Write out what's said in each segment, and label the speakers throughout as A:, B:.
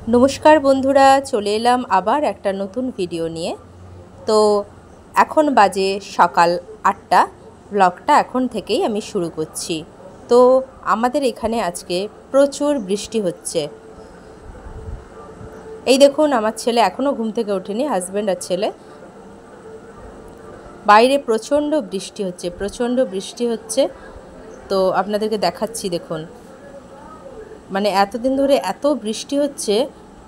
A: नमस्कार बंधुरा चले एलाम आबार एक नतून भिडियो निये। तो एखन बाजे सकाल 8टा। ब्लगटा एखन थेकेई आमी शुरू करछि। तो आमादेर एखाने आजके प्रचुर बृष्टि होच्छे। এই দেখুন আমার ছেলে এখনো ঘুম থেকে ওঠেনি, হাজবেন্ড আর ছেলে। বাইরে প্রচণ্ড বৃষ্টি হচ্ছে। তো আপনাদেরকে দেখাচ্ছি দেখুন, মানে এতদিন ধরে এত বৃষ্টি হচ্ছে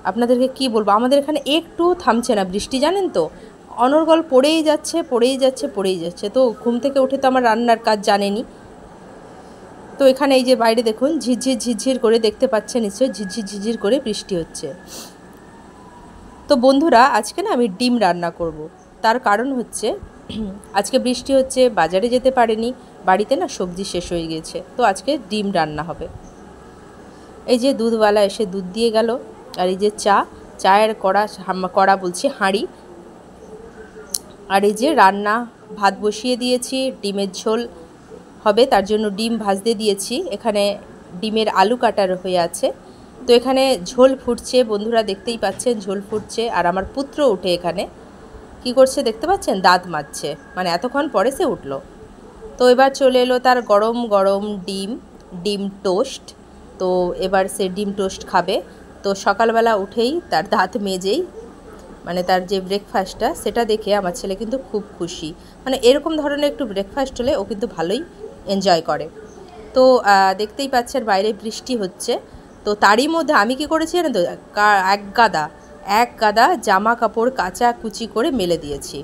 A: আপনাদেরকে কি বলবো। আমাদের এখানে একটু থামছে না বৃষ্টি, জানেন তো, অনর্গল পড়েই যাচ্ছে। তো ঘুম থেকে উঠে তো আমার রান্নার কাজ জানেনি। তো এখানে এই যে বাইরে দেখুন ঝিরঝির করে, দেখতে পাচ্ছেন নিশ্চয়ই, ঝিরঝির করে বৃষ্টি হচ্ছে। তো বন্ধুরা আজকে না আমি ডিম রান্না করব। তার কারণ হচ্ছে আজকে বৃষ্টি হচ্ছে, বাজারে যেতে পারিনি, বাড়িতে না সবজি শেষ হয়ে গিয়েছে। তো আজকে ডিম রান্না হবে। এই যে দুধওয়ালা এসে দুধ দিয়ে গেল, আর এই যে চায়ের কড়া বলছি, হাঁড়ি। আর এই যে রান্না, ভাত বসিয়ে দিয়েছি, ডিমের ঝোল হবে, তার জন্য ডিম ভাজতে দিয়েছি। এখানে ডিমের আলু কাটার হয়ে আছে। তো এখানে ঝোল ফুটছে, বন্ধুরা দেখতেই পাচ্ছেন ঝোল ফুটছে। আর আমার পুত্র উঠে এখানে কি করছে দেখতে পাচ্ছেন, দাঁত মাজছে, মানে এতক্ষণ পরে সে উঠলো। তো এবার চলে এলো তার গরম গরম ডিম টোস্ট। তো এবার সে ডিম টোস্ট খাবে। তো সকালবেলা উঠেই তার দাঁত মেজেই, মানে তার যে ব্রেকফাস্টটা, সেটা দেখে আমার ছেলে কিন্তু খুব খুশি। মানে এরকম ধরনের একটু ব্রেকফাস্ট হলে ও কিন্তু ভালোই এনজয় করে। তো দেখতেই পাচ্ছেন বাইরে বৃষ্টি হচ্ছে। তো তারই মধ্যে আমি কি করেছি জানেন তো, এক গাদা জামা কাপড় কাচাকুচি করে মেলে দিয়েছি।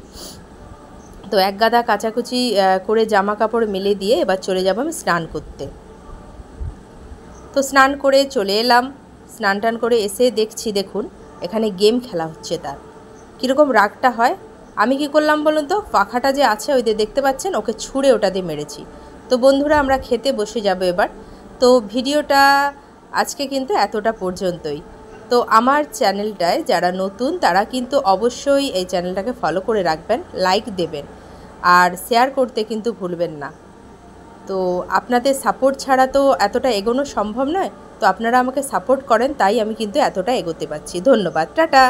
A: তো এক গাদা কাচাকুচি করে জামা কাপড় মেলে দিয়ে এবার চলে যাব আমি স্নান করতে। তো স্নান করে চলে এলাম। স্নান টান করে এসে দেখছি, দেখুন এখানে গেম খেলা হচ্ছে। তার কীরকম রাগটা হয়। আমি কি করলাম বলুন তো, পাখাটা যে আছে ওই দেখতে পাচ্ছেন, ওকে ছুঁড়ে ওটা দিয়ে মেরেছি। তো বন্ধুরা আমরা খেতে বসে যাব এবার। তো ভিডিওটা আজকে কিন্তু এতটা পর্যন্তই। তো আমার চ্যানেলটায় যারা নতুন তারা কিন্তু অবশ্যই এই চ্যানেলটাকে ফলো করে রাখবেন, লাইক দেবেন, আর শেয়ার করতে কিন্তু ভুলবেন না। তো আপনাদের সাপোর্ট ছাড়া তো এতটা এগোনো সম্ভব নয়। তো আপনারা আমাকে সাপোর্ট করেন, তাই আমি কিন্তু এতটা এগোতে পারছি। ধন্যবাদ, টাটা।